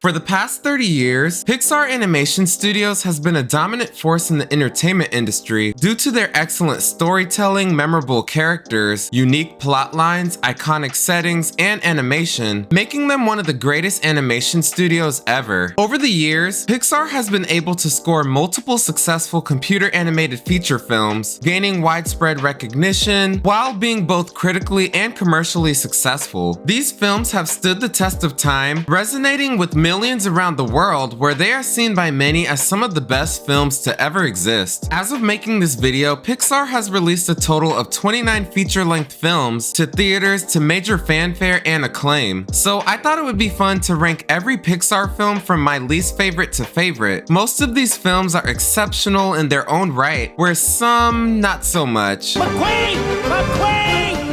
For the past 30 years, Pixar Animation Studios has been a dominant force in the entertainment industry due to their excellent storytelling, memorable characters, unique plot lines, iconic settings, and animation, making them one of the greatest animation studios ever. Over the years, Pixar has been able to score multiple successful computer animated feature films, gaining widespread recognition while being both critically and commercially successful. These films have stood the test of time, resonating with millions around the world, where they are seen by many as some of the best films to ever exist. As of making this video, Pixar has released a total of 29 feature-length films to theaters to major fanfare and acclaim. So I thought it would be fun to rank every Pixar film from my least favorite to favorite. Most of these films are exceptional in their own right, where some not so much.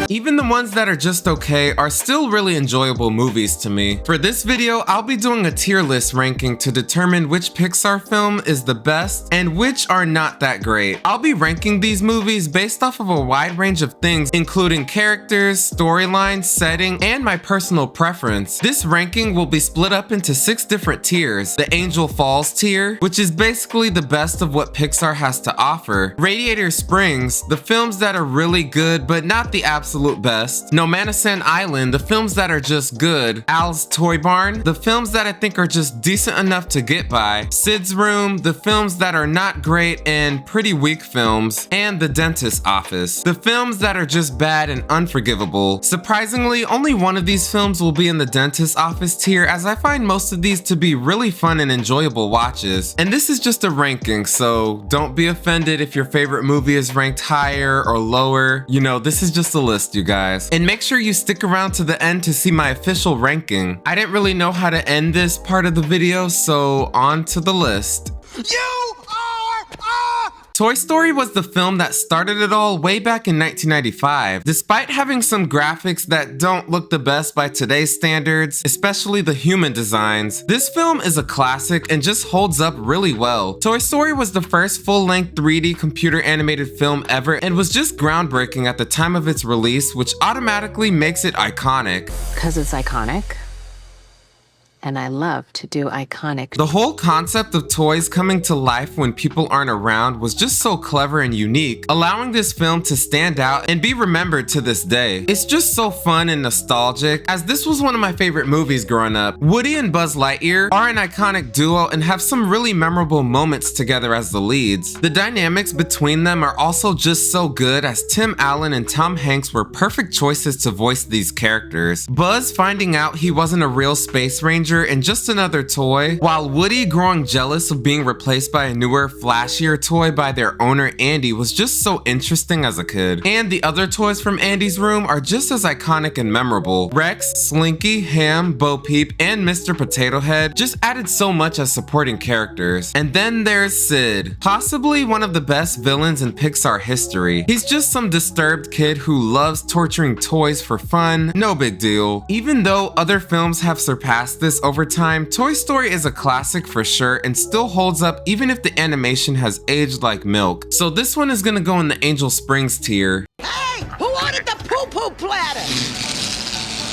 Even the ones that are just okay are still really enjoyable movies to me. For this video, I'll be doing a tier list ranking to determine which Pixar film is the best and which are not that great. I'll be ranking these movies based off of a wide range of things, including characters, storyline, setting, and my personal preference. This ranking will be split up into 6 different tiers. The Angel Falls tier, which is basically the best of what Pixar has to offer. Radiator Springs, the films that are really good but not the absolute best. Nomanisan Island, the films that are just good. Al's Toy Barn, the films that I think are just decent enough to get by. Sid's Room, the films that are not great and pretty weak films. And The Dentist's Office, the films that are just bad and unforgivable. Surprisingly, only one of these films will be in The Dentist's Office tier, as I find most of these to be really fun and enjoyable watches. And this is just a ranking, so don't be offended if your favorite movie is ranked higher or lower. You know, this is just a list, you guys. And make sure you stick around to the end to see my official ranking. I didn't really know how to end this part of the video, so on to the list. Toy Story was the film that started it all way back in 1995. Despite having some graphics that don't look the best by today's standards, especially the human designs, this film is a classic and just holds up really well. Toy Story was the first full-length 3D computer animated film ever and was just groundbreaking at the time of its release, which automatically makes it iconic. 'Cause it's iconic. And I love to do iconic. The whole concept of toys coming to life when people aren't around was just so clever and unique, allowing this film to stand out and be remembered to this day. It's just so fun and nostalgic, as this was one of my favorite movies growing up. Woody and Buzz Lightyear are an iconic duo and have some really memorable moments together as the leads. The dynamics between them are also just so good, as Tim Allen and Tom Hanks were perfect choices to voice these characters. Buzz finding out he wasn't a real space ranger and just another toy, while Woody growing jealous of being replaced by a newer, flashier toy by their owner Andy, was just so interesting as a kid. And the other toys from Andy's room are just as iconic and memorable. Rex, Slinky, Ham, Bo Peep, and Mr. Potato Head just added so much as supporting characters. And then there's Sid, possibly one of the best villains in Pixar history. He's just some disturbed kid who loves torturing toys for fun, no big deal. Even though other films have surpassed this over time, Toy Story is a classic for sure and still holds up even if the animation has aged like milk. So this one is gonna go in the Angel Springs tier. Hey, who ordered the poo-poo platter?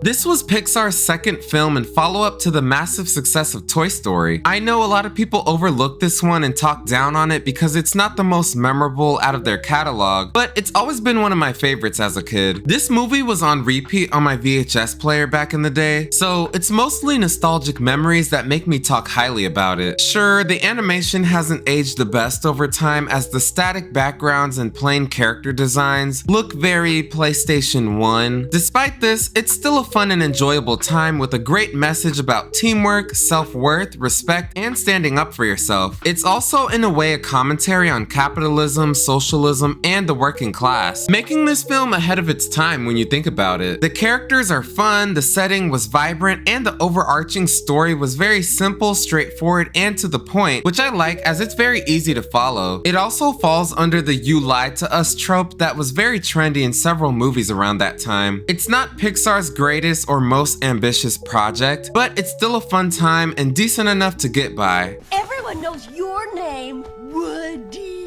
This was Pixar's second film and follow-up to the massive success of Toy Story. I know a lot of people overlook this one and talk down on it because it's not the most memorable out of their catalog, but it's always been one of my favorites as a kid. This movie was on repeat on my VHS player back in the day, so it's mostly nostalgic memories that make me talk highly about it. Sure, the animation hasn't aged the best over time, as the static backgrounds and plain character designs look very PlayStation 1. Despite this, it's still a fun and enjoyable time with a great message about teamwork, self-worth, respect, and standing up for yourself. It's also in a way a commentary on capitalism, socialism, and the working class, making this film ahead of its time when you think about it. The characters are fun, the setting was vibrant, and the overarching story was very simple, straightforward, and to the point, which I like as it's very easy to follow. It also falls under the "you lied to us" trope that was very trendy in several movies around that time. It's not Pixar's greatest or most ambitious project, but it's still a fun time and decent enough to get by. Everyone knows your name, Woody.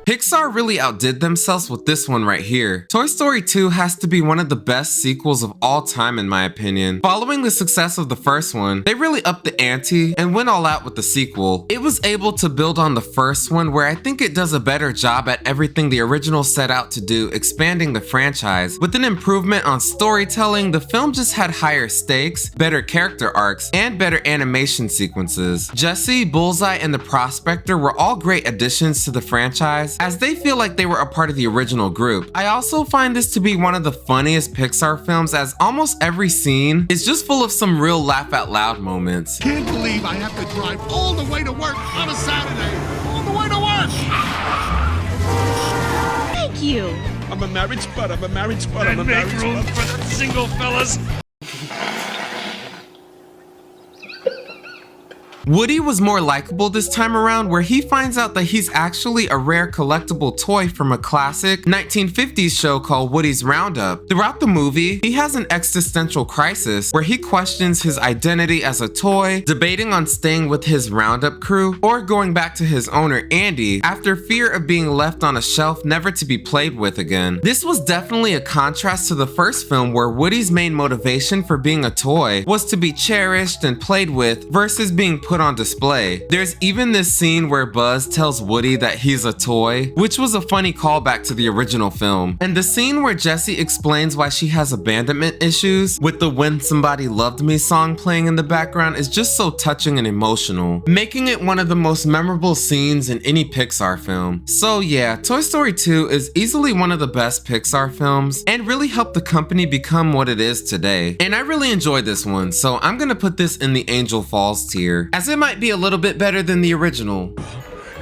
Pixar really outdid themselves with this one right here. Toy Story 2 has to be one of the best sequels of all time in my opinion. Following the success of the first one, they really upped the ante and went all out with the sequel. It was able to build on the first one, where I think it does a better job at everything the original set out to do, expanding the franchise. With an improvement on storytelling, the film just had higher stakes, better character arcs, and better animation sequences. Jessie, Bullseye, and the Prospector were all great additions to the franchise, as they feel like they were a part of the original group. I also find this to be one of the funniest Pixar films, as almost every scene is just full of some real laugh out loud moments. Can't believe I have to drive all the way to work on a Saturday. All the way to work! Thank you. I'm a married spud, I'm a married spud, I'm a Make married room spud. for the single fellas. Woody was more likable this time around, where he finds out that he's actually a rare collectible toy from a classic 1950s show called Woody's Roundup. Throughout the movie, he has an existential crisis where he questions his identity as a toy, debating on staying with his Roundup crew or going back to his owner Andy after fear of being left on a shelf never to be played with again. This was definitely a contrast to the first film, where Woody's main motivation for being a toy was to be cherished and played with versus being put on display. There's even this scene where Buzz tells Woody that he's a toy, which was a funny callback to the original film. And the scene where Jessie explains why she has abandonment issues with the When Somebody Loved Me song playing in the background is just so touching and emotional, making it one of the most memorable scenes in any Pixar film. So yeah, Toy Story 2 is easily one of the best Pixar films and really helped the company become what it is today. And I really enjoyed this one, so I'm gonna put this in the Angel Falls tier, as it might be a little bit better than the original.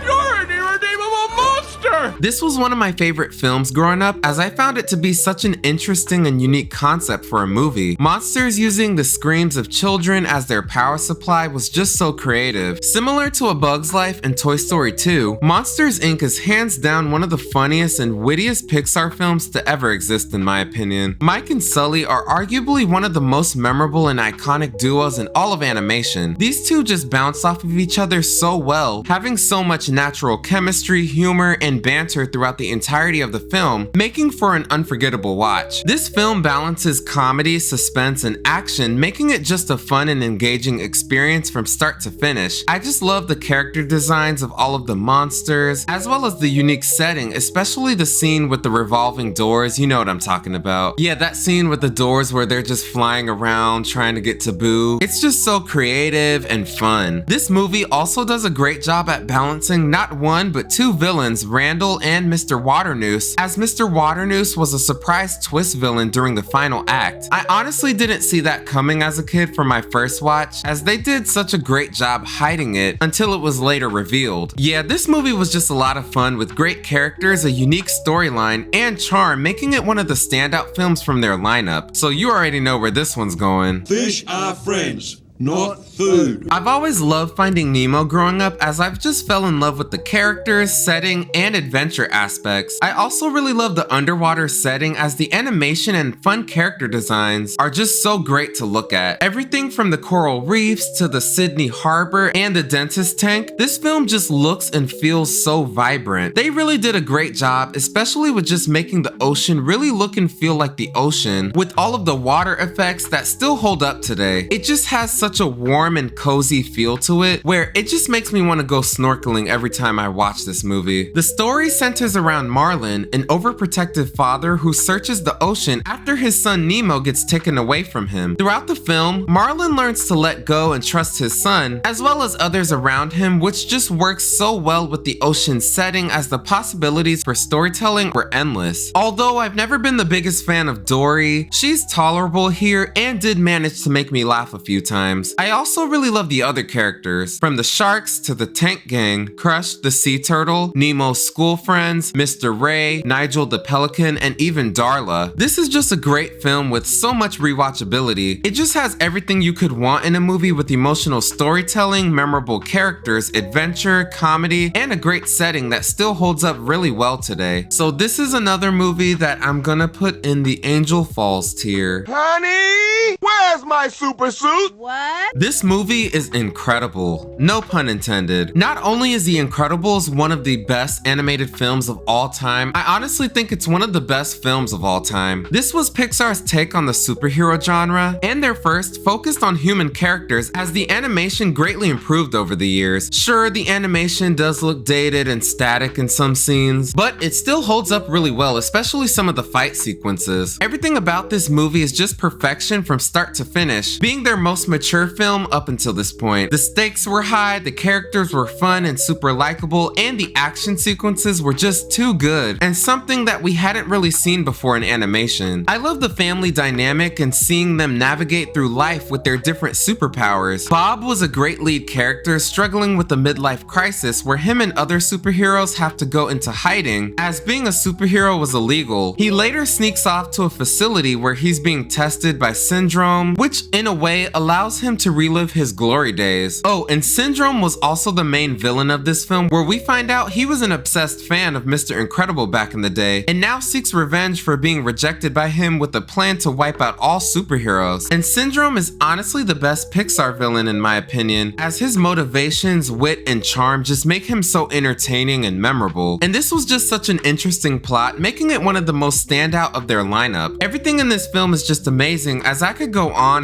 You're an irredeemable monster! This was one of my favorite films growing up, as I found it to be such an interesting and unique concept for a movie. Monsters using the screams of children as their power supply was just so creative. Similar to A Bug's Life and Toy Story 2, Monsters Inc. is hands down one of the funniest and wittiest Pixar films to ever exist in my opinion. Mike and Sully are arguably one of the most memorable and iconic duos in all of animation. These two just bounce off of each other so well, having so much natural chemistry, humor, and banter throughout the entirety of the film, making for an unforgettable watch. This film balances comedy, suspense, and action, making it just a fun and engaging experience from start to finish. I just love the character designs of all of the monsters, as well as the unique setting, especially the scene with the revolving doors. You know what I'm talking about. Yeah, that scene with the doors where they're just flying around trying to get to Boo. It's just so creative and fun. This movie also does a great job at balancing not one but two villains, Randall and Mr. Waternoose, as Mr. Waternoose was a surprise twist villain during the final act. I honestly didn't see that coming as a kid for my first watch, as they did such a great job hiding it until it was later revealed. Yeah, this movie was just a lot of fun with great characters, a unique storyline, and charm, making it one of the standout films from their lineup. So you already know where this one's going. Fish are friends, not food. I've always loved Finding Nemo growing up, as I've just fell in love with the characters, setting, and adventure aspects. I also really love the underwater setting, as the animation and fun character designs are just so great to look at. Everything from the coral reefs to the Sydney Harbor and the dentist tank, this film just looks and feels so vibrant. They really did a great job, especially with just making the ocean really look and feel like the ocean, with all of the water effects that still hold up today. It just has such a warm and cozy feel to it, where it just makes me want to go snorkeling every time I watch this movie. The story centers around Marlin, an overprotective father who searches the ocean after his son Nemo gets taken away from him. Throughout the film, Marlin learns to let go and trust his son, as well as others around him, which just works so well with the ocean setting, as the possibilities for storytelling were endless. Although I've never been the biggest fan of Dory, she's tolerable here and did manage to make me laugh a few times. I also really love the other characters, from the sharks to the tank gang, Crush the sea turtle, Nemo's school friends, Mr. Ray, Nigel the pelican, and even Darla. This is just a great film with so much rewatchability. It just has everything you could want in a movie, with emotional storytelling, memorable characters, adventure, comedy, and a great setting that still holds up really well today. So this is another movie that I'm gonna put in the Angel Falls tier. Honey, where's my super suit? What? What? This movie is incredible, no pun intended. Not only is The Incredibles one of the best animated films of all time, I honestly think it's one of the best films of all time. This was Pixar's take on the superhero genre, and their first focused on human characters as the animation greatly improved over the years. Sure, the animation does look dated and static in some scenes, but it still holds up really well, especially some of the fight sequences. Everything about this movie is just perfection from start to finish, being their most mature film up until this point. The stakes were high, the characters were fun and super likable, and the action sequences were just too good, and something that we hadn't really seen before in animation. I love the family dynamic and seeing them navigate through life with their different superpowers. Bob was a great lead character struggling with a midlife crisis where him and other superheroes have to go into hiding as being a superhero was illegal. He later sneaks off to a facility where he's being tested by Syndrome, which in a way allows him to relive his glory days. Oh, and Syndrome was also the main villain of this film, where we find out he was an obsessed fan of Mr. Incredible back in the day and now seeks revenge for being rejected by him with a plan to wipe out all superheroes. And Syndrome is honestly the best Pixar villain in my opinion, as his motivations, wit, and charm just make him so entertaining and memorable. And this was just such an interesting plot, making it one of the most standout of their lineup. Everything in this film is just amazing, as I could go on,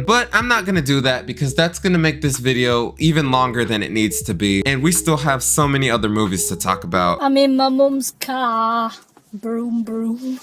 but I'm not gonna do that because that's gonna make this video even longer than it needs to be, and we still have so many other movies to talk about. I'm in my mum's car. Broom, broom.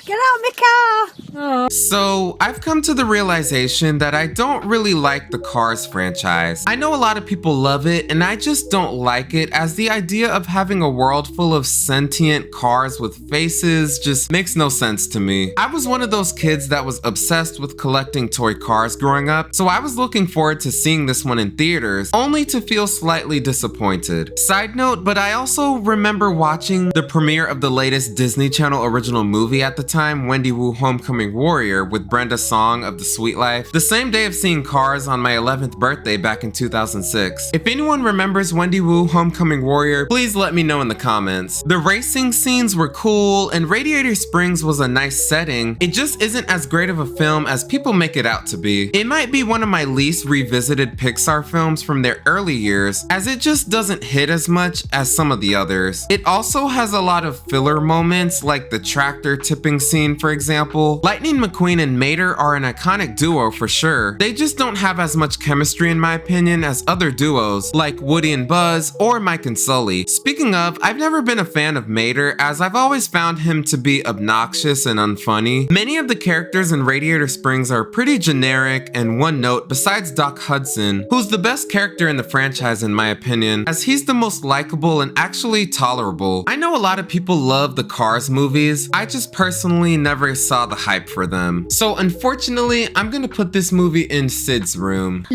Get out of my car! Oh. So, I've come to the realization that I don't really like the Cars franchise. I know a lot of people love it, and I just don't like it, as the idea of having a world full of sentient cars with faces just makes no sense to me. I was one of those kids that was obsessed with collecting toy cars growing up, so I was looking forward to seeing this one in theaters, only to feel slightly disappointed. Side note, but I also remember watching the premiere of the latest Disney Channel original movie at the time, Wendy Wu Homecoming Warrior, with Brenda Song of The Sweet Life, the same day of seeing Cars on my 11th birthday back in 2006. If anyone remembers Wendy Wu Homecoming Warrior, please let me know in the comments. The racing scenes were cool, and Radiator Springs was a nice setting. It just isn't as great of a film as people make it out to be. It might be one of my least revisited Pixar films from their early years, as it just doesn't hit as much as some of the others. It also has a lot of filler moments, like the tractor tipping scene, for example. Lightning McQueen and Mater are an iconic duo for sure. They just don't have as much chemistry in my opinion as other duos, like Woody and Buzz or Mike and Sully. Speaking of, I've never been a fan of Mater, as I've always found him to be obnoxious and unfunny. Many of the characters in Radiator Springs are pretty generic and one note, besides Doc Hudson, who's the best character in the franchise in my opinion, as he's the most likable and actually tolerable. I know a lot of people love the Cars movies, I just personally never saw the hype for them. So unfortunately, I'm gonna put this movie in Sid's room.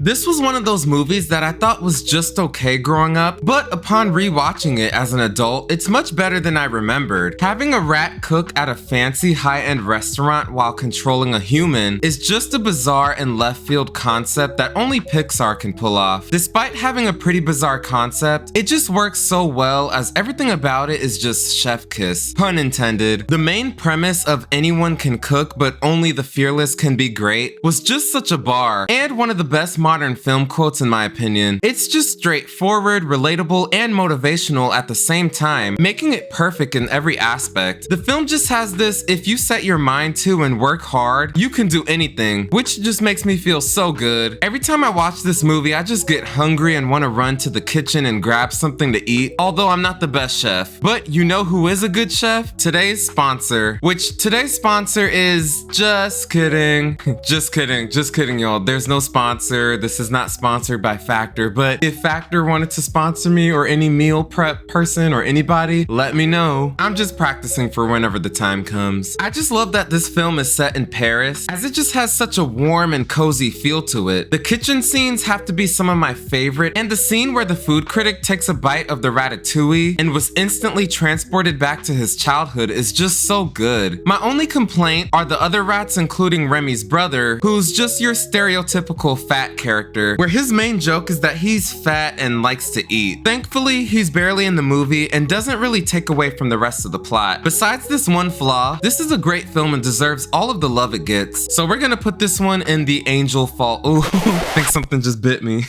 This was one of those movies that I thought was just okay growing up, but upon rewatching it as an adult, it's much better than I remembered. Having a rat cook at a fancy high-end restaurant while controlling a human is just a bizarre and left-field concept that only Pixar can pull off. Despite having a pretty bizarre concept, it just works so well, as everything about it is just chef kiss, pun intended. The main premise of anyone can cook but only the fearless can be great was just such a bar, and one of the best modern film quotes in my opinion. It's just straightforward, relatable, and motivational at the same time, making it perfect in every aspect. The film just has this, if you set your mind to and work hard, you can do anything, which just makes me feel so good. Every time I watch this movie, I just get hungry and want to run to the kitchen and grab something to eat, although I'm not the best chef. But you know who is a good chef? Today's sponsor, which today's sponsor is just kidding. Just kidding, y'all. There's no sponsor. This is not sponsored by Factor, but if Factor wanted to sponsor me or any meal prep person or anybody, let me know. I'm just practicing for whenever the time comes. I just love that this film is set in Paris, as it just has such a warm and cozy feel to it. The kitchen scenes have to be some of my favorite, and the scene where the food critic takes a bite of the ratatouille and was instantly transported back to his childhood is just so good. My only complaint are the other rats, including Remy's brother, who's just your stereotypical fat character, where his main joke is that he's fat and likes to eat. Thankfully, he's barely in the movie and doesn't really take away from the rest of the plot. Besides this one flaw, this is a great film and deserves all of the love it gets. So we're gonna put this one in the Angel Fall. Ooh, I think something just bit me.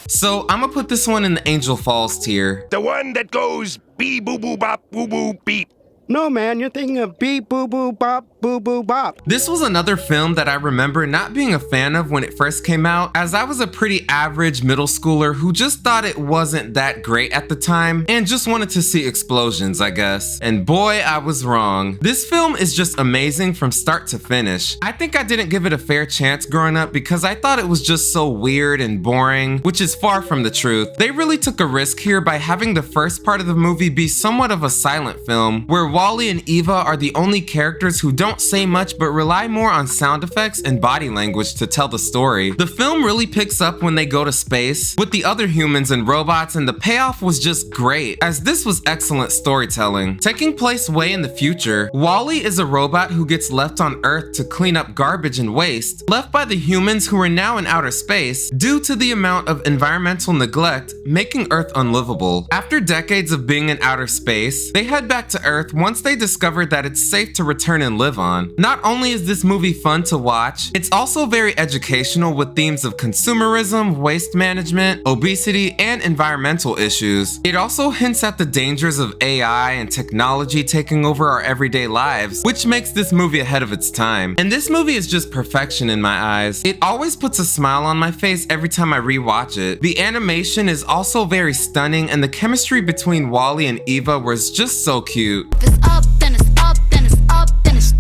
So I'm gonna put this one in the Angel Falls tier. The one that goes bee boo boo bop boo boo beep. No, man, you're thinking of beep boo boo bop boo boo bop. This was another film that I remember not being a fan of when it first came out, as I was a pretty average middle schooler who just thought it wasn't that great at the time and just wanted to see explosions, I guess. And boy, I was wrong. This film is just amazing from start to finish. I think I didn't give it a fair chance growing up because I thought it was just so weird and boring, which is far from the truth. They really took a risk here by having the first part of the movie be somewhat of a silent film, where Wally and Eva are the only characters who don't say much but rely more on sound effects and body language to tell the story. The film really picks up when they go to space with the other humans and robots, and the payoff was just great, as this was excellent storytelling. Taking place way in the future, Wally is a robot who gets left on Earth to clean up garbage and waste left by the humans who are now in outer space due to the amount of environmental neglect making Earth unlivable. After decades of being in outer space, they head back to Earth once they discovered that it's safe to return and live on. Not only is this movie fun to watch, it's also very educational with themes of consumerism, waste management, obesity, and environmental issues. It also hints at the dangers of AI and technology taking over our everyday lives, which makes this movie ahead of its time. And this movie is just perfection in my eyes. It always puts a smile on my face every time I rewatch it. The animation is also very stunning, and the chemistry between Wally and Eva was just so cute.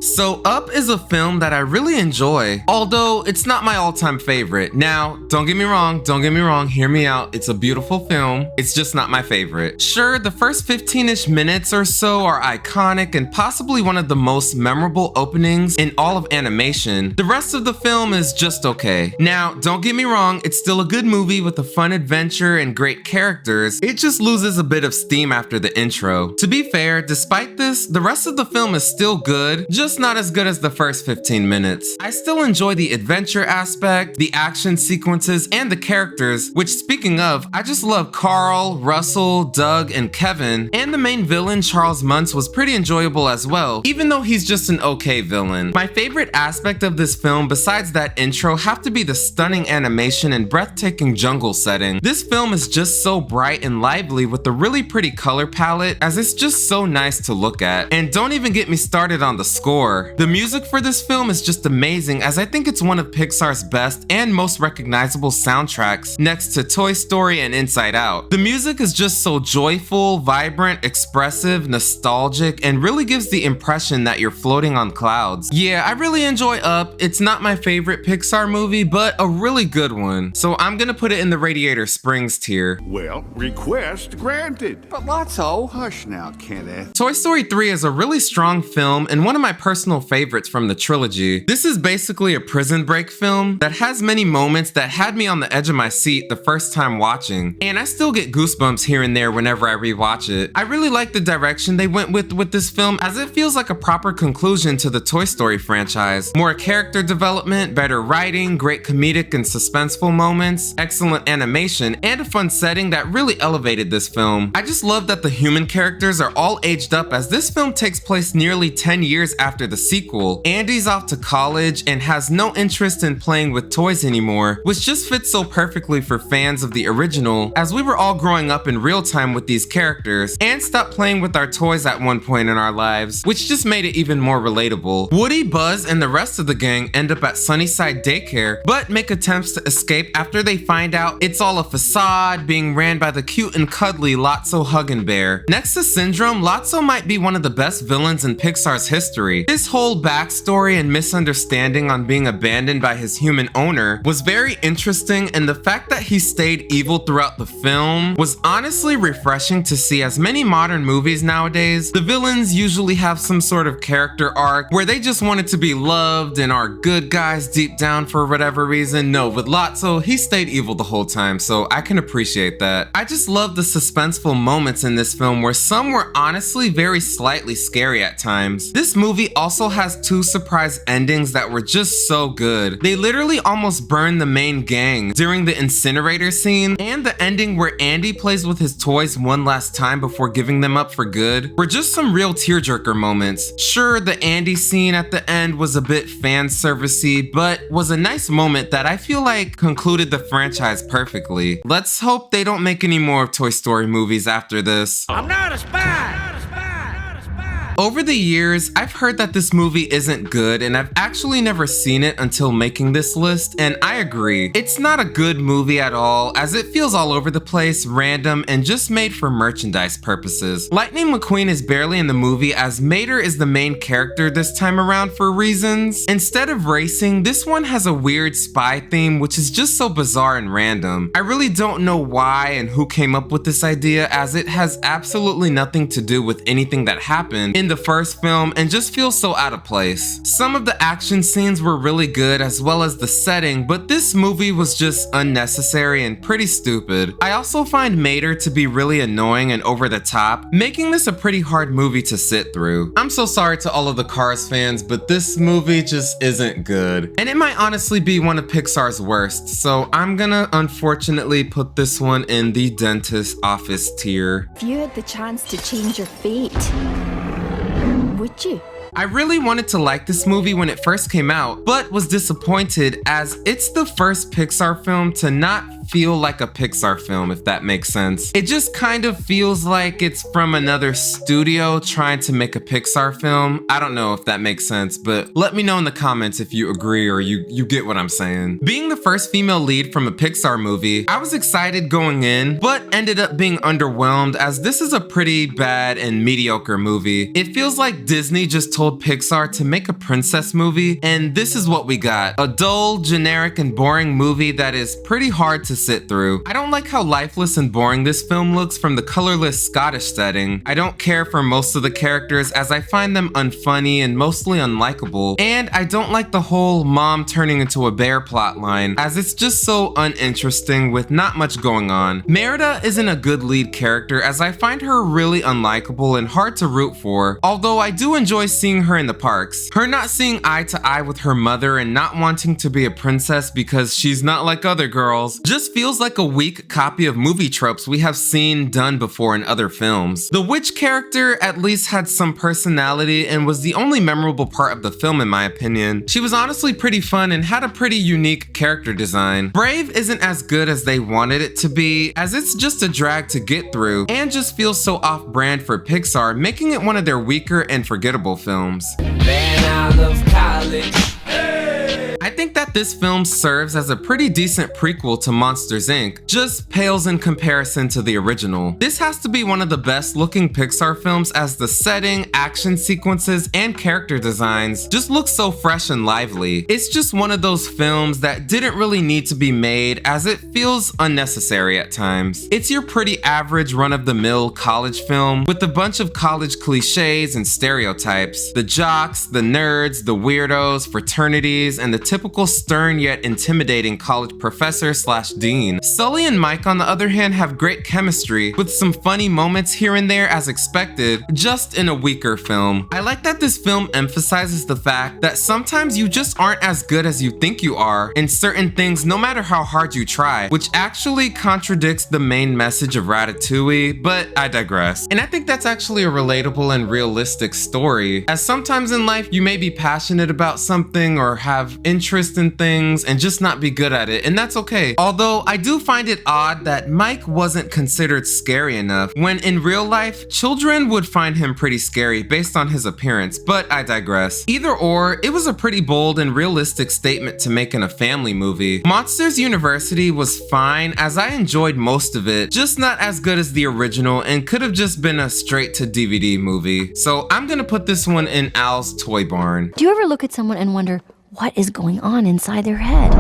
So Up is a film that I really enjoy, although it's not my all-time favorite. Now, don't get me wrong, hear me out. It's a beautiful film. It's just not my favorite. Sure, the first 15-ish minutes or so are iconic and possibly one of the most memorable openings in all of animation. The rest of the film is just okay. Now, don't get me wrong, it's still a good movie with a fun adventure and great characters. It just loses a bit of steam after the intro. To be fair, despite this, the rest of the film is still good, just not as good as the first 15 minutes. I still enjoy the adventure aspect, the action sequences, and the characters, which, speaking of, I just love Carl, Russell, Doug, and Kevin, and the main villain, Charles Muntz, was pretty enjoyable as well, even though he's just an okay villain. My favorite aspect of this film, besides that intro, have to be the stunning animation and breathtaking jungle setting. This film is just so bright and lively with a really pretty color palette, as it's just so nice to look at. And don't even get me started on the score. The music for this film is just amazing, as I think it's one of Pixar's best and most recognizable soundtracks, next to Toy Story and Inside Out. The music is just so joyful, vibrant, expressive, nostalgic, and really gives the impression that you're floating on clouds. Yeah, I really enjoy Up. It's not my favorite Pixar movie, but a really good one. So I'm gonna put it in the Radiator Springs tier. Well, request granted. But Lotso, hush now, Kenneth. Toy Story 3 is a really strong film and one of my personal favorites from the trilogy. This is basically a prison break film that has many moments that had me on the edge of my seat the first time watching, and I still get goosebumps here and there whenever I rewatch it. I really like the direction they went with this film, as it feels like a proper conclusion to the Toy Story franchise. More character development, better writing, great comedic and suspenseful moments, excellent animation, and a fun setting that really elevated this film. I just love that the human characters are all aged up, as this film takes place nearly 10 years after the sequel. Andy's off to college and has no interest in playing with toys anymore, which just fits so perfectly for fans of the original, as we were all growing up in real time with these characters and stopped playing with our toys at one point in our lives, which just made it even more relatable. Woody, Buzz, and the rest of the gang end up at Sunnyside Daycare, but make attempts to escape after they find out it's all a facade being ran by the cute and cuddly Lotso Huggin' Bear. Next to Syndrome, Lotso might be one of the best villains in Pixar's history. His whole backstory and misunderstanding on being abandoned by his human owner was very interesting, and the fact that he stayed evil throughout the film was honestly refreshing to see, as many modern movies nowadays, the villains usually have some sort of character arc where they just wanted to be loved and are good guys deep down for whatever reason. No, with Lotso, he stayed evil the whole time, so I can appreciate that. I just love the suspenseful moments in this film, where some were honestly very slightly scary at times. This movie also also has two surprise endings that were just so good. They literally almost burned the main gang during the incinerator scene, and the ending where Andy plays with his toys one last time before giving them up for good were just some real tearjerker moments. Sure, the Andy scene at the end was a bit fan servicey, but was a nice moment that I feel like concluded the franchise perfectly. Let's hope they don't make any more Toy Story movies after this. I'm not a spy. Over the years, I've heard that this movie isn't good, and I've actually never seen it until making this list, and I agree. It's not a good movie at all, as it feels all over the place, random, and just made for merchandise purposes. Lightning McQueen is barely in the movie, as Mater is the main character this time around for reasons. Instead of racing, this one has a weird spy theme, which is just so bizarre and random. I really don't know why and who came up with this idea, as it has absolutely nothing to do with anything that happened in the first film and just feels so out of place. Some of the action scenes were really good as well as the setting, but this movie was just unnecessary and pretty stupid. I also find Mater to be really annoying and over the top, making this a pretty hard movie to sit through. I'm so sorry to all of the Cars fans, but this movie just isn't good. And it might honestly be one of Pixar's worst, so I'm gonna unfortunately put this one in the dentist office tier. If you had the chance to change your fate, would you? I really wanted to like this movie when it first came out, but was disappointed as it's the first Pixar film to not feel like a Pixar film, if that makes sense. It just kind of feels like it's from another studio trying to make a Pixar film. I don't know if that makes sense, but let me know in the comments if you agree or you get what I'm saying. Being the first female lead from a Pixar movie, I was excited going in, but ended up being underwhelmed as this is a pretty bad and mediocre movie. It feels like Disney just told Pixar to make a princess movie, and this is what we got. A dull, generic, and boring movie that is pretty hard to sit through. I don't like how lifeless and boring this film looks from the colorless Scottish setting. I don't care for most of the characters as I find them unfunny and mostly unlikable, and I don't like the whole mom turning into a bear plotline as it's just so uninteresting with not much going on. Merida isn't a good lead character as I find her really unlikable and hard to root for, although I do enjoy seeing her in the parks. Her not seeing eye to eye with her mother and not wanting to be a princess because she's not like other girls just feels like a weak copy of movie tropes we have seen done before in other films. The witch character at least had some personality and was the only memorable part of the film in my opinion. She was honestly pretty fun and had a pretty unique character design. Brave isn't as good as they wanted it to be as it's just a drag to get through and just feels so off-brand for Pixar, making it one of their weaker and forgettable films. Man out of college. I think that this film serves as a pretty decent prequel to Monsters Inc., just pales in comparison to the original. This has to be one of the best looking Pixar films as the setting, action sequences, and character designs just look so fresh and lively. It's just one of those films that didn't really need to be made as it feels unnecessary at times. It's your pretty average run-of-the-mill college film with a bunch of college cliches and stereotypes. The jocks, the nerds, the weirdos, fraternities, and the typical stern yet intimidating college professor slash dean. Sully and Mike, on the other hand, have great chemistry with some funny moments here and there as expected, just in a weaker film. I like that this film emphasizes the fact that sometimes you just aren't as good as you think you are in certain things no matter how hard you try, which actually contradicts the main message of Ratatouille, but I digress. And I think that's actually a relatable and realistic story, as sometimes in life you may be passionate about something or have interest in things and just not be good at it, and that's okay. Although I do find it odd that Mike wasn't considered scary enough, when in real life, children would find him pretty scary based on his appearance, but I digress. Either or, it was a pretty bold and realistic statement to make in a family movie. Monsters University was fine as I enjoyed most of it, just not as good as the original and could have just been a straight to DVD movie. So I'm gonna put this one in Al's Toy Barn. Do you ever look at someone and wonder, what is going on inside their head?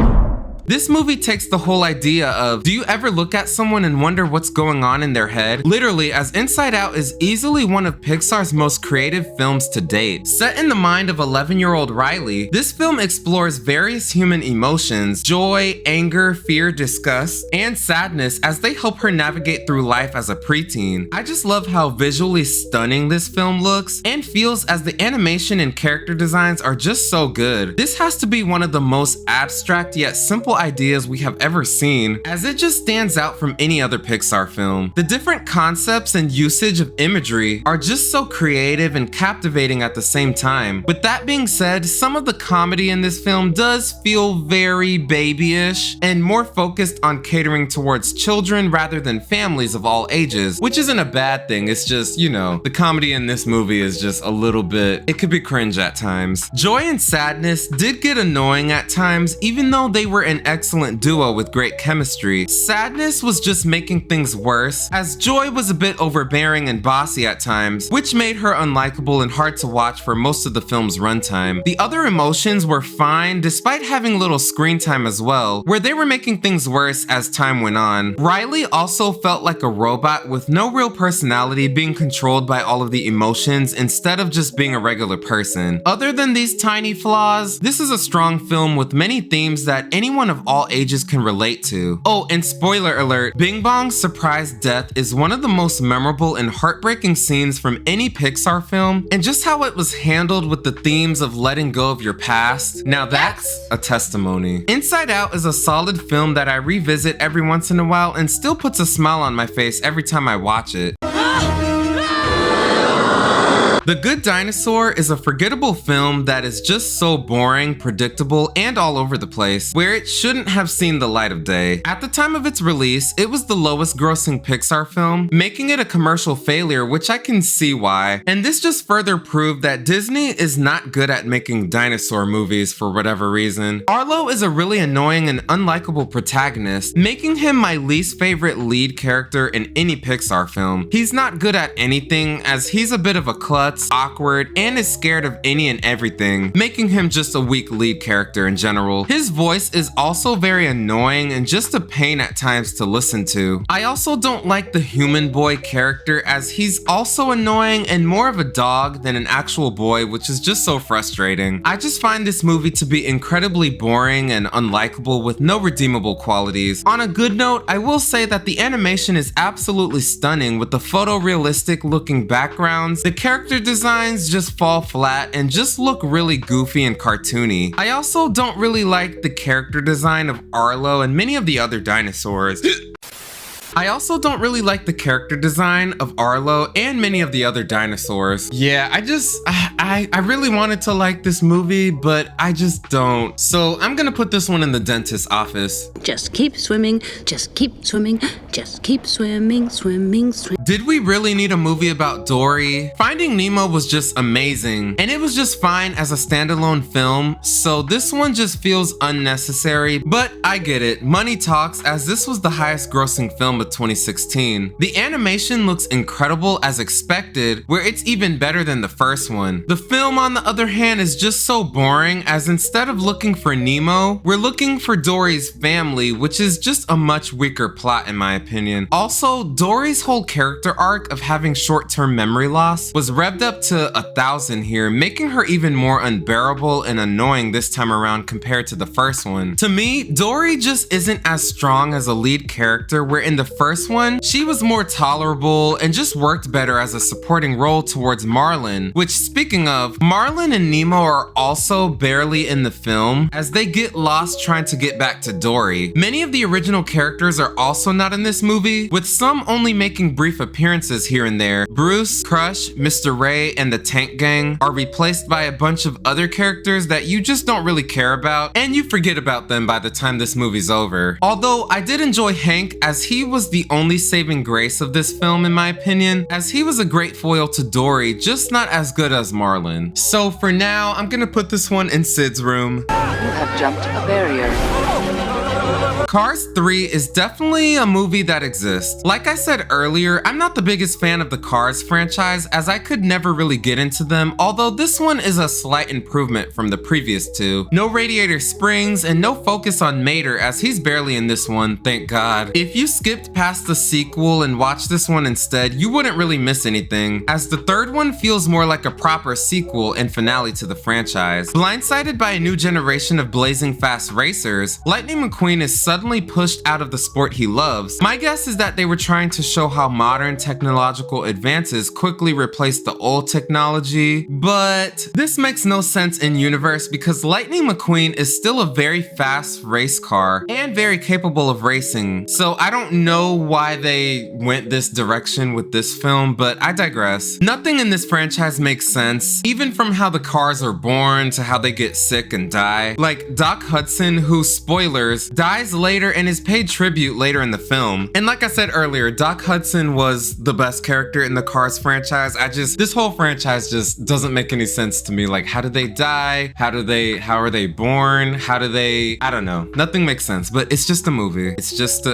This movie takes the whole idea of, do you ever look at someone and wonder what's going on in their head? Literally, as Inside Out is easily one of Pixar's most creative films to date. Set in the mind of 11-year-old Riley, this film explores various human emotions, joy, anger, fear, disgust, and sadness as they help her navigate through life as a preteen. I just love how visually stunning this film looks and feels, as the animation and character designs are just so good. This has to be one of the most abstract yet simple ideas we have ever seen, as it just stands out from any other Pixar film. The different concepts and usage of imagery are just so creative and captivating at the same time. With that being said, some of the comedy in this film does feel very babyish and more focused on catering towards children rather than families of all ages, which isn't a bad thing. It's just, you know, the comedy in this movie is just a little bit, it could be cringe at times. Joy and sadness did get annoying at times, even though they were an excellent duo with great chemistry. Sadness was just making things worse, as Joy was a bit overbearing and bossy at times, which made her unlikable and hard to watch for most of the film's runtime. The other emotions were fine, despite having little screen time as well, where they were making things worse as time went on. Riley also felt like a robot with no real personality, being controlled by all of the emotions instead of just being a regular person. Other than these tiny flaws, this is a strong film with many themes that anyone of all ages can relate to. Oh, and spoiler alert, Bing Bong's surprise death is one of the most memorable and heartbreaking scenes from any Pixar film, and just how it was handled with the themes of letting go of your past, now that's a testimony. Inside Out is a solid film that I revisit every once in a while and still puts a smile on my face every time I watch it. The Good Dinosaur is a forgettable film that is just so boring, predictable, and all over the place, where it shouldn't have seen the light of day. At the time of its release, it was the lowest grossing Pixar film, making it a commercial failure, which I can see why. And this just further proved that Disney is not good at making dinosaur movies for whatever reason. Arlo is a really annoying and unlikable protagonist, making him my least favorite lead character in any Pixar film. He's not good at anything, as he's a bit of a klutz, awkward, and is scared of any and everything, making him just a weak lead character in general. His voice is also very annoying and just a pain at times to listen to. I also don't like the human boy character, as he's also annoying and more of a dog than an actual boy, which is just so frustrating. I just find this movie to be incredibly boring and unlikable with no redeemable qualities. On a good note, I will say that the animation is absolutely stunning with the photorealistic looking backgrounds. The character designs just fall flat and just look really goofy and cartoony. I also don't really like the character design of Arlo and many of the other dinosaurs. I also don't really like the character design of Arlo and many of the other dinosaurs. Yeah, I really wanted to like this movie, but I just don't. So I'm gonna put this one in the dentist's office. Just keep swimming, just keep swimming, just keep swimming, swimming, swimming. Did we really need a movie about Dory? Finding Nemo was just amazing, and it was just fine as a standalone film, so this one just feels unnecessary, but I get it. Money talks, as this was the highest grossing film of 2016. The animation looks incredible as expected, where it's even better than the first one. The film, on the other hand, is just so boring, as instead of looking for Nemo, we're looking for Dory's family, which is just a much weaker plot in my opinion. Also, Dory's whole character arc of having short-term memory loss was revved up to 1,000 here, making her even more unbearable and annoying this time around compared to the first one. To me, Dory just isn't as strong as a lead character, where in the first one, she was more tolerable and just worked better as a supporting role towards Marlin, which, speaking of, Marlin and Nemo are also barely in the film, as they get lost trying to get back to Dory. Many of the original characters are also not in this movie, with some only making brief appearances here and there. Bruce, Crush, Mr. Ray, and the Tank Gang are replaced by a bunch of other characters that you just don't really care about, and you forget about them by the time this movie's over. Although I did enjoy Hank, as he was the only saving grace of this film in my opinion, as he was a great foil to Dory, just not as good as Marlin. So for now, I'm gonna put this one in Sid's room. You have jumped a barrier. Cars 3 is definitely a movie that exists. Like I said earlier, I'm not the biggest fan of the Cars franchise as I could never really get into them, although this one is a slight improvement from the previous two. No Radiator Springs and no focus on Mater as he's barely in this one, thank God. If you skipped past the sequel and watched this one instead, you wouldn't really miss anything, as the third one feels more like a proper sequel and finale to the franchise. Blindsided by a new generation of blazing fast racers, Lightning McQueen is suddenly pushed out of the sport he loves. My guess is that they were trying to show how modern technological advances quickly replaced the old technology, but this makes no sense in universe because Lightning McQueen is still a very fast race car and very capable of racing. So I don't know why they went this direction with this film, but I digress. Nothing in this franchise makes sense, even from how the cars are born to how they get sick and die. Like Doc Hudson, who, spoilers, dies later and is paid tribute later in the film. And like I said earlier, Doc Hudson was the best character in the Cars franchise. This whole franchise just doesn't make any sense to me. Like, how did they die? How are they born? I don't know. Nothing makes sense, but it's just a movie. It's just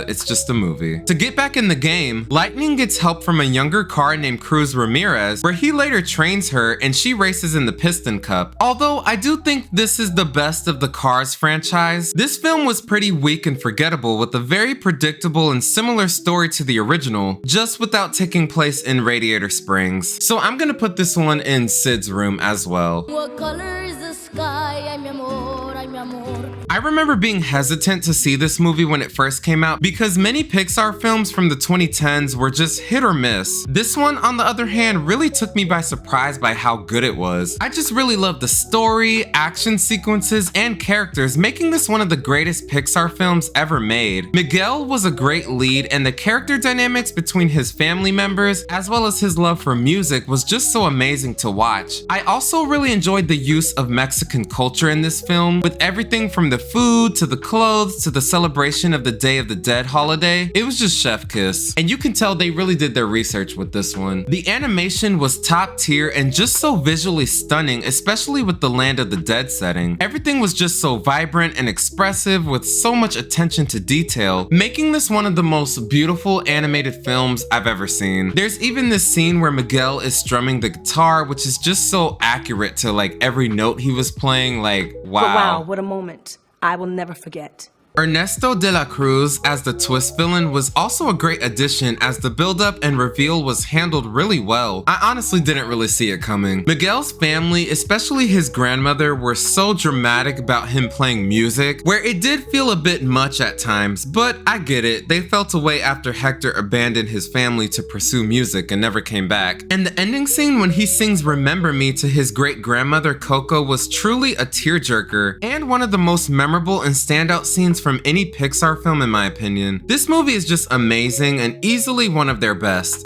a movie. To get back in the game, Lightning gets help from a younger car named Cruz Ramirez, where he later trains her and she races in the Piston Cup. Although I do think this is the best of the Cars franchise, this film was pretty weak and forgettable with a very predictable and similar story to the original, just without taking place in Radiator Springs. So I'm gonna put this one in Sid's room as well. What color is the sky? Ay, mi amor, ay, mi amor. I remember being hesitant to see this movie when it first came out because many Pixar films from the 2010s were just hit or miss. This one, on the other hand, really took me by surprise by how good it was. I just really loved the story, action sequences, and characters, making this one of the greatest Pixar films ever made. Miguel was a great lead, and the character dynamics between his family members, as well as his love for music, was just so amazing to watch. I also really enjoyed the use of Mexican culture in this film, with everything from the food to the clothes to the celebration of the Day of the Dead holiday. It was just chef kiss, and you can tell they really did their research with this one. The animation was top tier and just so visually stunning, especially with the Land of the Dead setting. Everything was just so vibrant and expressive with so much attention to detail, making this one of the most beautiful animated films I've ever seen. There's even this scene where Miguel is strumming the guitar, which is just so accurate to like every note he was playing. Like, wow. But wow, what a moment. I will never forget. Ernesto de la Cruz as the twist villain was also a great addition as the build-up and reveal was handled really well. I honestly didn't really see it coming. Miguel's family, especially his grandmother, were so dramatic about him playing music, where it did feel a bit much at times, but I get it. They felt away after Hector abandoned his family to pursue music and never came back. And the ending scene when he sings Remember Me to his great-grandmother Coco was truly a tearjerker, and one of the most memorable and standout scenes from any Pixar film in my opinion. This movie is just amazing and easily one of their best.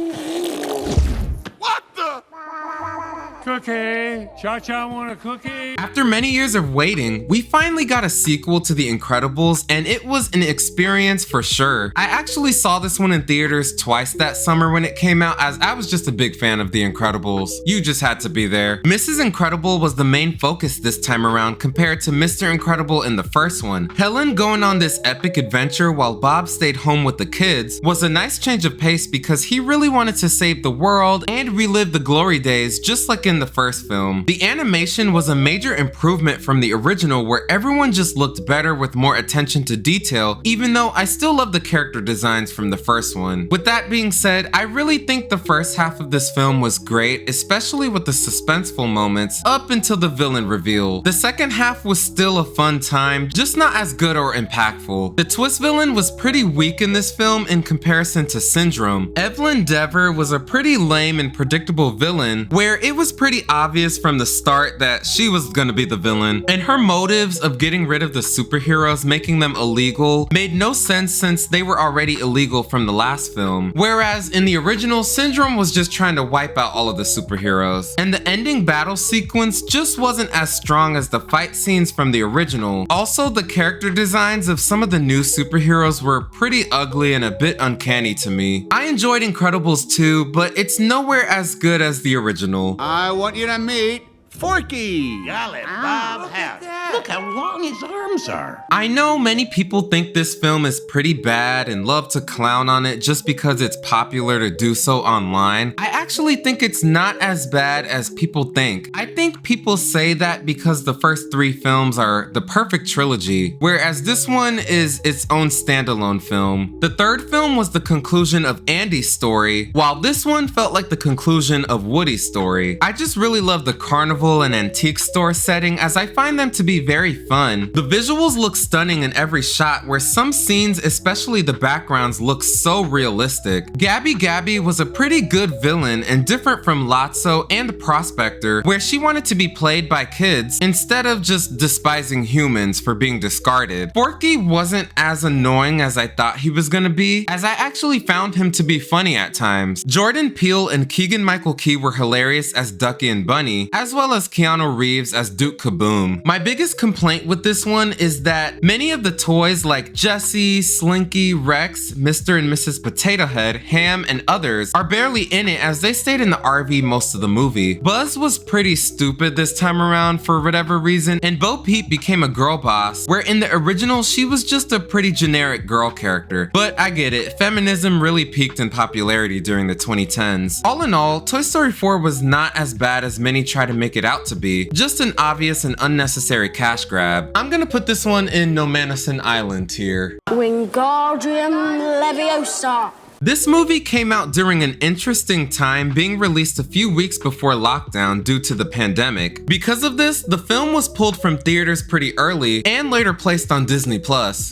Cookie, Cha-Cha want a cookie? After many years of waiting, we finally got a sequel to The Incredibles, and it was an experience for sure. I actually saw this one in theaters twice that summer when it came out, as I was just a big fan of The Incredibles. You just had to be there. Mrs. Incredible was the main focus this time around compared to Mr. Incredible in the first one. Helen going on this epic adventure while Bob stayed home with the kids was a nice change of pace because he really wanted to save the world and relive the glory days just like in the first film. The animation was a major improvement from the original where everyone just looked better with more attention to detail, even though I still love the character designs from the first one. With that being said, I really think the first half of this film was great, especially with the suspenseful moments up until the villain reveal. The second half was still a fun time, just not as good or impactful. The twist villain was pretty weak in this film in comparison to Syndrome. Evelyn Dever was a pretty lame and predictable villain, where it was pretty obvious from the start that she was gonna be the villain, and her motives of getting rid of the superheroes, making them illegal, made no sense since they were already illegal from the last film. Whereas in the original, Syndrome was just trying to wipe out all of the superheroes. And the ending battle sequence just wasn't as strong as the fight scenes from the original. Also, the character designs of some of the new superheroes were pretty ugly and a bit uncanny to me. I enjoyed Incredibles 2, but it's nowhere as good as the original. I want you to meet Forky! Golly, Bob Harris. Look how long his arms are. I know many people think this film is pretty bad and love to clown on it just because it's popular to do so online. I actually think it's not as bad as people think. I think people say that because the first 3 films are the perfect trilogy, whereas this one is its own standalone film. The 3rd film was the conclusion of Andy's story, while this one felt like the conclusion of Woody's story. I just really love the carnival and antique store setting as I find them to be very fun. The visuals look stunning in every shot, where some scenes, especially the backgrounds, look so realistic. Gabby Gabby was a pretty good villain and different from Lotso and Prospector, where she wanted to be played by kids instead of just despising humans for being discarded. Forky wasn't as annoying as I thought he was gonna be, as I actually found him to be funny at times. Jordan Peele and Keegan-Michael Key were hilarious as Ducky and Bunny, as well as Keanu Reeves as Duke Kaboom. My biggest complaint with this one is that many of the toys like Jessie, Slinky, Rex, Mr. and Mrs. Potato Head, Ham, and others are barely in it as they stayed in the RV most of the movie. Buzz was pretty stupid this time around for whatever reason, and Bo Peep became a girl boss, where in the original she was just a pretty generic girl character. But I get it, feminism really peaked in popularity during the 2010s. All in all, Toy Story 4 was not as bad as many try to make it out to be, just an obvious and unnecessary cash grab. I'm gonna put this one in No Manison Island tier. Wingardium Leviosa. This movie came out during an interesting time, being released a few weeks before lockdown due to the pandemic. Because of this, the film was pulled from theaters pretty early and later placed on Disney+.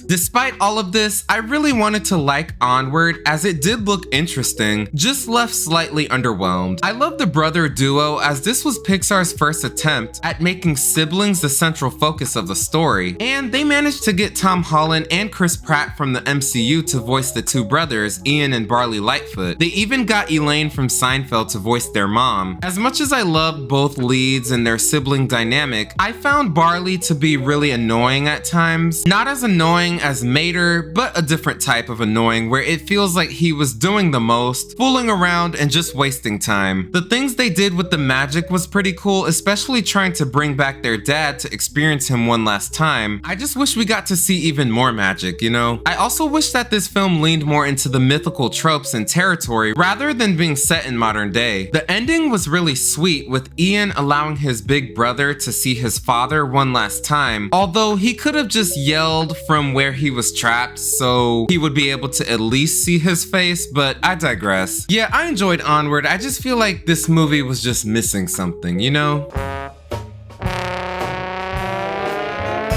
Despite all of this, I really wanted to like Onward as it did look interesting, just left slightly underwhelmed. I love the brother duo as this was Pixar's first attempt at making siblings the central focus of the story, and they managed to get Tom Holland and Chris Pratt from the MCU to voice the 2 brothers, Ian and Barley Lightfoot. They even got Elaine from Seinfeld to voice their mom. As much as I love both leads and their sibling dynamic, I found Barley to be really annoying at times. Not as annoying as Mater, but a different type of annoying where it feels like he was doing the most, fooling around and just wasting time. The things they did with the magic was pretty cool, especially trying to bring back their dad to experience him one last time. I just wish we got to see even more magic, you know? I also wish that this film leaned more into the mythical tropes and territory rather than being set in modern day. The ending was really sweet, with Ian allowing his big brother to see his father one last time, although he could have just yelled from where he was trapped so he would be able to at least see his face, but I digress. Yeah, I enjoyed Onward. I just feel like this movie was just missing something, you know?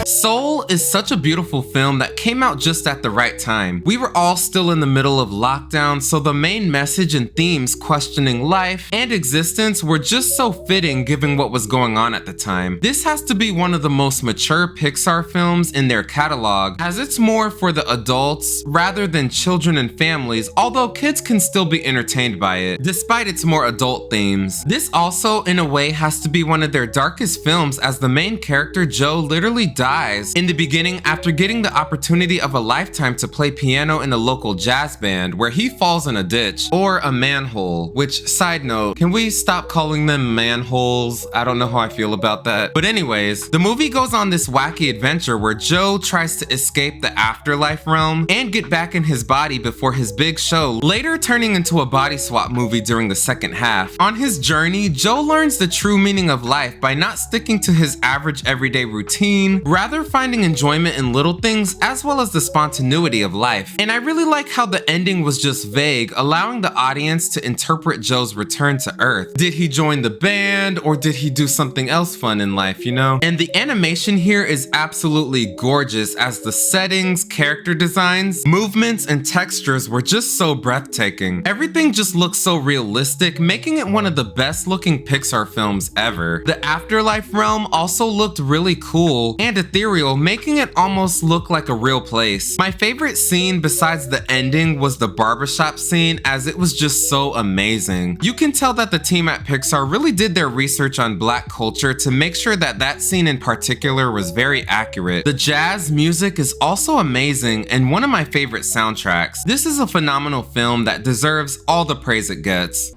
Soul is such a beautiful film that came out just at the right time. We were all still in the middle of lockdown, so the main message and themes questioning life and existence were just so fitting given what was going on at the time. This has to be one of the most mature Pixar films in their catalog, as it's more for the adults rather than children and families, although kids can still be entertained by it, despite its more adult themes. This also, in a way, has to be one of their darkest films, as the main character, Joe, literally dies in the beginning after getting the opportunity of a lifetime to play piano in a local jazz band, where he falls in a ditch, or a manhole, which, side note, can we stop calling them manholes? I don't know how I feel about that. But anyways, the movie goes on this wacky adventure where Joe tries to escape the afterlife realm and get back in his body before his big show, later turning into a body swap movie during the second half. On his journey, Joe learns the true meaning of life by not sticking to his average everyday routine, rather finding enjoyment in little things as well as the spontaneity of life. And I really like how the ending was just vague, allowing the audience to interpret Joe's return to Earth. Did he join the band, or did he do something else fun in life, you know? And the animation here is absolutely gorgeous, as the settings, character designs, movements, and textures were just so breathtaking. Everything just looks so realistic, making it one of the best looking Pixar films ever. The afterlife realm also looked really cool and ethereal, making it almost look like a real place. My favorite scene besides the ending was the barbershop scene, as it was just so amazing. You can tell that the team at Pixar really did their research on Black culture to make sure that that scene in particular was very accurate. The jazz music is also amazing and one of my favorite soundtracks. This is a phenomenal film that deserves all the praise it gets.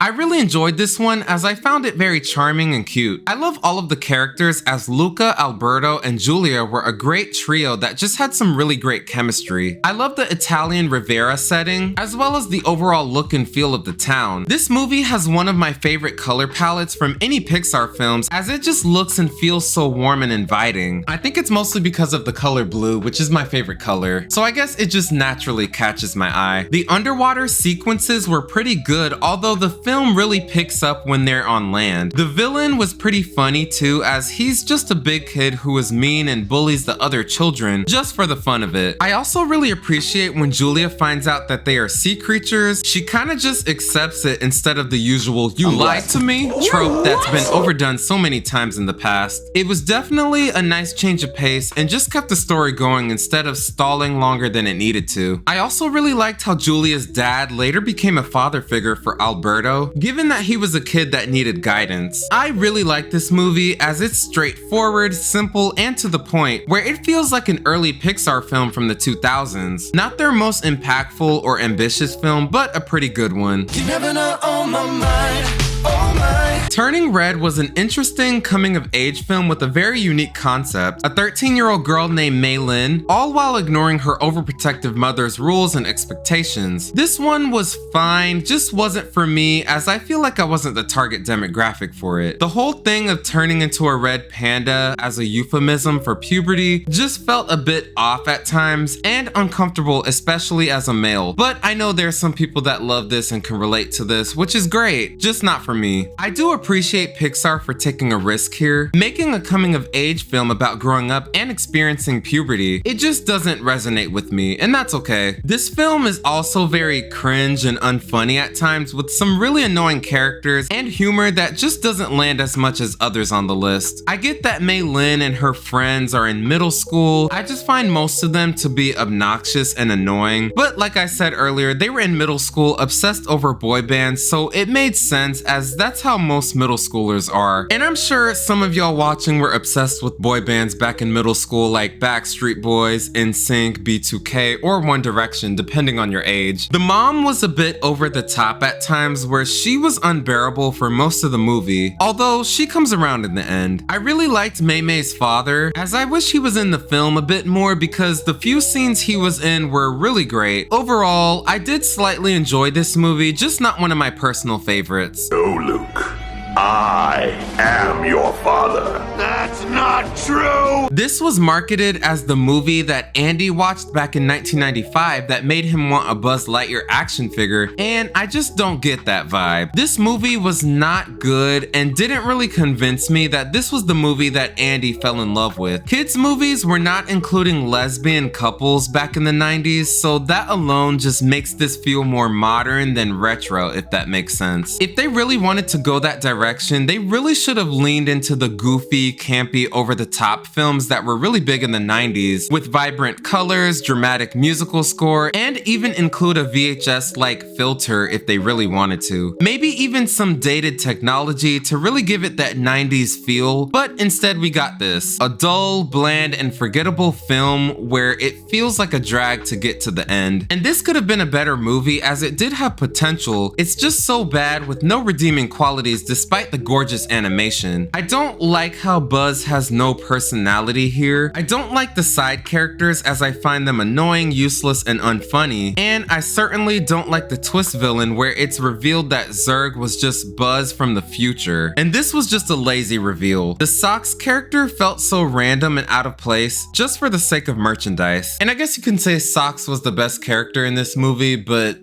I really enjoyed this one as I found it very charming and cute. I love all of the characters as Luca, Alberto, and Giulia were a great trio that just had some really great chemistry. I love the Italian Riviera setting, as well as the overall look and feel of the town. This movie has one of my favorite color palettes from any Pixar films as it just looks and feels so warm and inviting. I think it's mostly because of the color blue, which is my favorite color, so I guess it just naturally catches my eye. The underwater sequences were pretty good, although the film really picks up when they're on land. The villain was pretty funny too, as he's just a big kid who is mean and bullies the other children just for the fun of it. I also really appreciate when Giulia finds out that they are sea creatures. She kind of just accepts it instead of the usual "you lied to me" trope that's been overdone so many times in the past. It was definitely a nice change of pace and just kept the story going instead of stalling longer than it needed to. I also really liked how Giulia's dad later became a father figure for Alberto, given that he was a kid that needed guidance. I really like this movie as it's straightforward, simple, and to the point, where it feels like an early Pixar film from the 2000s. Not their most impactful or ambitious film, but a pretty good one. You never know on my mind, oh my. Turning Red was an interesting coming-of-age film with a very unique concept. A 13-year-old girl named Mei Lin, all while ignoring her overprotective mother's rules and expectations. This one was fine, just wasn't for me as I feel like I wasn't the target demographic for it. The whole thing of turning into a red panda as a euphemism for puberty just felt a bit off at times and uncomfortable, especially as a male. But I know there's some people that love this and can relate to this, which is great, just not for me. I do appreciate Pixar for taking a risk here, making a coming-of-age film about growing up and experiencing puberty. It just doesn't resonate with me, and that's okay. This film is also very cringe and unfunny at times, with some really annoying characters and humor that just doesn't land as much as others on the list. I get that Mei Lin and her friends are in middle school. I just find most of them to be obnoxious and annoying, but like I said earlier, they were in middle school obsessed over boy bands, so it made sense as that's how most middle schoolers are. And I'm sure some of y'all watching were obsessed with boy bands back in middle school, like Backstreet Boys, NSYNC, B2K, or One Direction, depending on your age. The mom was a bit over the top at times where she was unbearable for most of the movie, although she comes around in the end. I really liked Mei Mei's father, as I wish he was in the film a bit more because the few scenes he was in were really great. Overall, I did slightly enjoy this movie, just not one of my personal favorites. No, Luke. I am your father. That's not true! This was marketed as the movie that Andy watched back in 1995 that made him want a Buzz Lightyear action figure, and I just don't get that vibe. This movie was not good and didn't really convince me that this was the movie that Andy fell in love with. Kids movies were not including lesbian couples back in the 90s, so that alone just makes this feel more modern than retro, if that makes sense. If they really wanted to go that direction, they really should have leaned into the goofy, campy, over-the-top films that were really big in the 90s, with vibrant colors, dramatic musical score, and even include a VHS-like filter if they really wanted to. Maybe even some dated technology to really give it that 90s feel, but instead we got this. A dull, bland, and forgettable film where it feels like a drag to get to the end. And this could have been a better movie as it did have potential. It's just so bad with no redeeming qualities despite the gorgeous animation. I don't like how Buzz has no personality here. I don't like the side characters as I find them annoying, useless, and unfunny. And I certainly don't like the twist villain where it's revealed that Zurg was just Buzz from the future. And this was just a lazy reveal. The Socks character felt so random and out of place just for the sake of merchandise. And I guess you can say Socks was the best character in this movie, but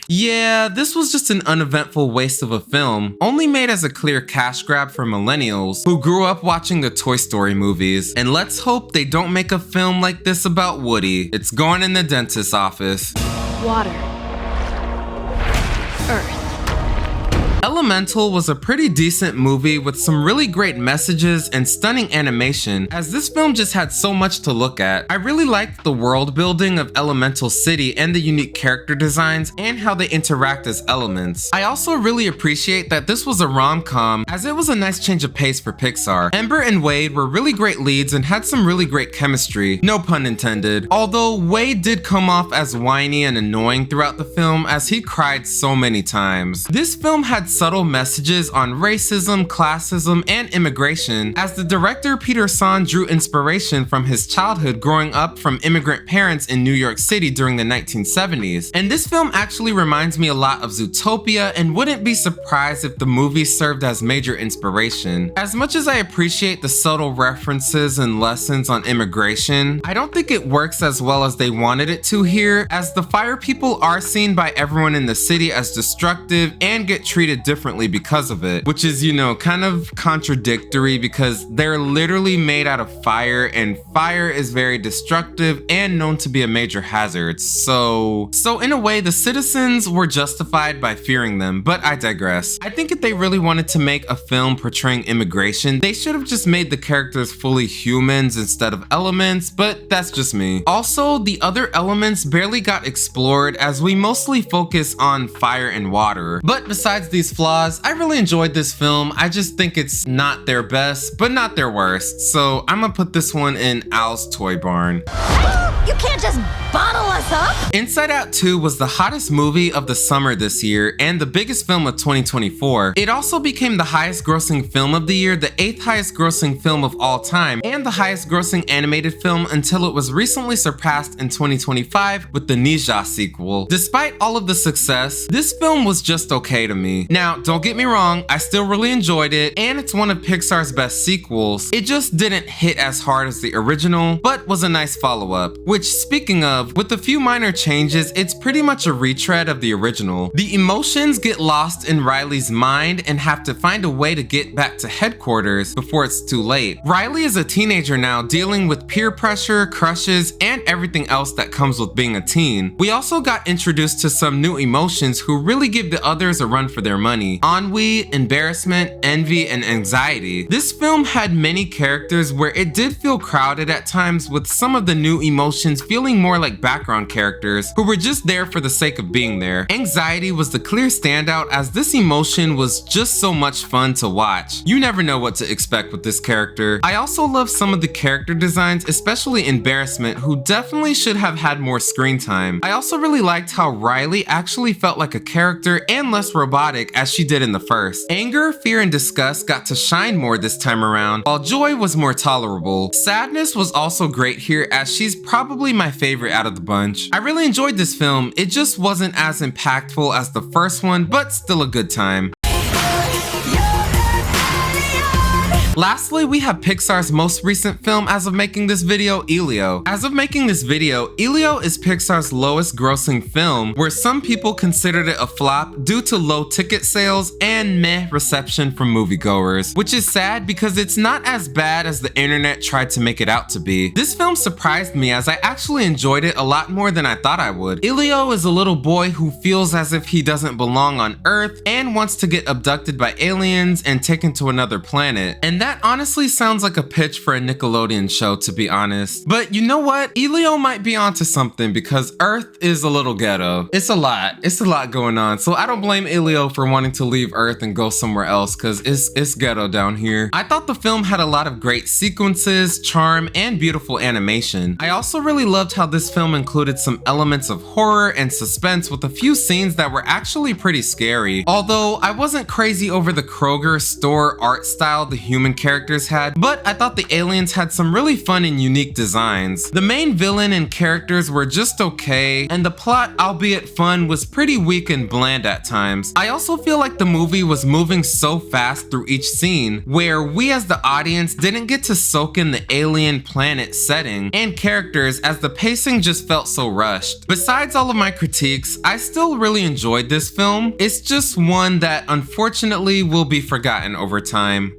yeah, this was just an uneventful waste of a film, only made as a clear cash grab for millennials who grew up watching the Toy Story movies. And let's hope they don't make a film like this about Woody. It's going in the dentist's office. Water. Earth. Elemental was a pretty decent movie with some really great messages and stunning animation, as this film just had so much to look at. I really liked the world building of Elemental City and the unique character designs and how they interact as elements. I also really appreciate that this was a rom-com, as it was a nice change of pace for Pixar. Ember and Wade were really great leads and had some really great chemistry, no pun intended. Although Wade did come off as whiny and annoying throughout the film, as he cried so many times. This film had subtle messages on racism, classism, and immigration, as the director Peter San drew inspiration from his childhood growing up from immigrant parents in New York City during the 1970s. And this film actually reminds me a lot of Zootopia, and wouldn't be surprised if the movie served as major inspiration. As much as I appreciate the subtle references and lessons on immigration, I don't think it works as well as they wanted it to here, as the fire people are seen by everyone in the city as destructive and get treated differently because of it, which is, you know, kind of contradictory because they're literally made out of fire, and fire is very destructive and known to be a major hazard. So in a way, the citizens were justified by fearing them, but I digress. I think if they really wanted to make a film portraying immigration, they should have just made the characters fully humans instead of elements, but that's just me. Also, the other elements barely got explored, as we mostly focus on fire and water. But besides these flaws, I really enjoyed this film. I just think it's not their best, but not their worst. So I'm gonna put this one in Al's Toy Barn. You can't just bottle us up! Inside Out 2 was the hottest movie of the summer this year and the biggest film of 2024. It also became the highest grossing film of the year, the 8th highest grossing film of all time, and the highest grossing animated film until it was recently surpassed in 2025 with the Ninja sequel. Despite all of the success, this film was just okay to me. Now, don't get me wrong, I still really enjoyed it, and it's one of Pixar's best sequels. It just didn't hit as hard as the original, but was a nice follow-up. Which, speaking of, with a few minor changes, it's pretty much a retread of the original. The emotions get lost in Riley's mind and have to find a way to get back to headquarters before it's too late. Riley is a teenager now, dealing with peer pressure, crushes, and everything else that comes with being a teen. We also got introduced to some new emotions who really give the others a run for their money: ennui, embarrassment, envy, and anxiety. This film had many characters where it did feel crowded at times, with some of the new emotions feeling more like background characters who were just there for the sake of being there. Anxiety was the clear standout, as this emotion was just so much fun to watch. You never know what to expect with this character. I also love some of the character designs, especially Embarrassment, who definitely should have had more screen time. I also really liked how Riley actually felt like a character and less robotic as she did in the first. Anger, fear, and disgust got to shine more this time around, while joy was more tolerable. Sadness was also great here, as she's probably my favorite out of the bunch. I really enjoyed this film. It just wasn't as impactful as the first one, but still a good time. Lastly, we have Pixar's most recent film as of making this video, Elio. As of making this video, Elio is Pixar's lowest grossing film, where some people considered it a flop due to low ticket sales and meh reception from moviegoers, which is sad because it's not as bad as the internet tried to make it out to be. This film surprised me, as I actually enjoyed it a lot more than I thought I would. Elio is a little boy who feels as if he doesn't belong on Earth and wants to get abducted by aliens and taken to another planet. And that honestly sounds like a pitch for a Nickelodeon show, to be honest. But you know what? Elio might be onto something, because Earth is a little ghetto. It's a lot going on. So I don't blame Elio for wanting to leave Earth and go somewhere else, because it's ghetto down here. I thought the film had a lot of great sequences, charm, and beautiful animation. I also really loved how this film included some elements of horror and suspense, with a few scenes that were actually pretty scary. Although I wasn't crazy over the Kroger store art style the human characters had, but I thought the aliens had some really fun and unique designs. The main villain and characters were just okay, and the plot, albeit fun, was pretty weak and bland at times. I also feel like the movie was moving so fast through each scene, where we as the audience didn't get to soak in the alien planet setting and characters, as the pacing just felt so rushed. Besides all of my critiques, I still really enjoyed this film. It's just one that unfortunately will be forgotten over time.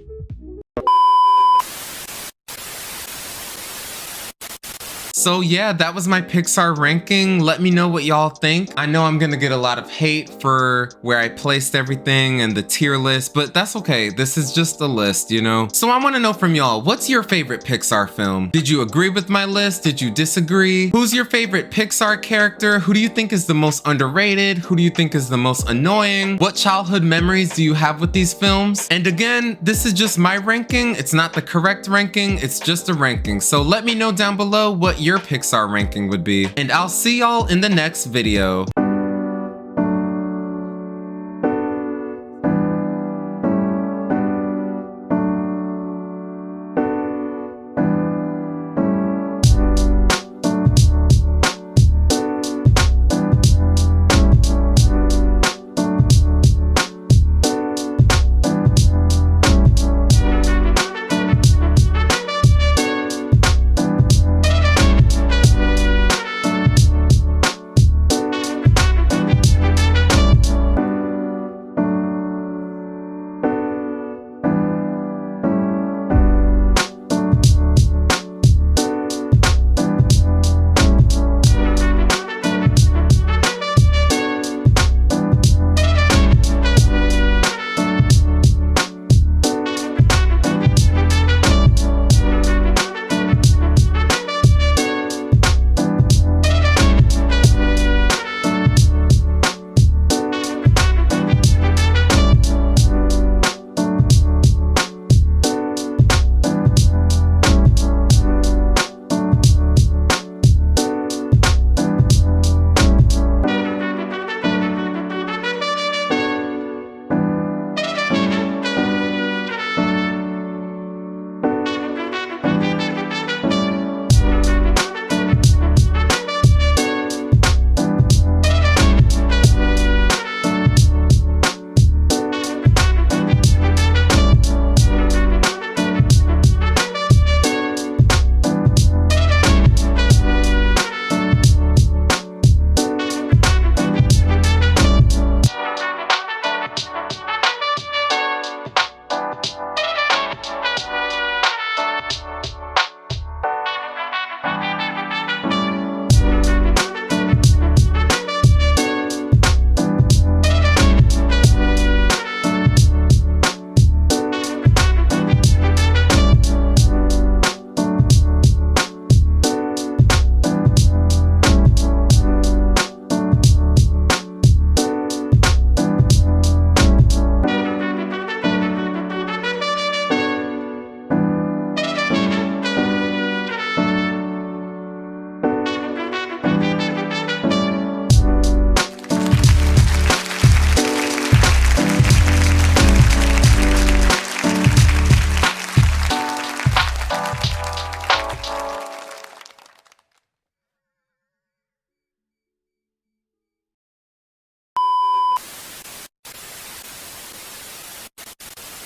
So yeah, that was my Pixar ranking. Let me know what y'all think. I know I'm gonna get a lot of hate for where I placed everything and the tier list, but that's okay. This is just a list, you know? So I wanna know from y'all, what's your favorite Pixar film? Did you agree with my list? Did you disagree? Who's your favorite Pixar character? Who do you think is the most underrated? Who do you think is the most annoying? What childhood memories do you have with these films? And again, this is just my ranking. It's not the correct ranking, it's just a ranking. So let me know down below what your Pixar ranking would be. And I'll see y'all in the next video.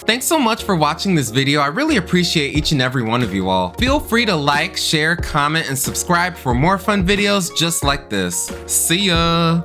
Thanks so much for watching this video. I really appreciate each and every one of you all. Feel free to like, share, comment, and subscribe for more fun videos just like this. See ya!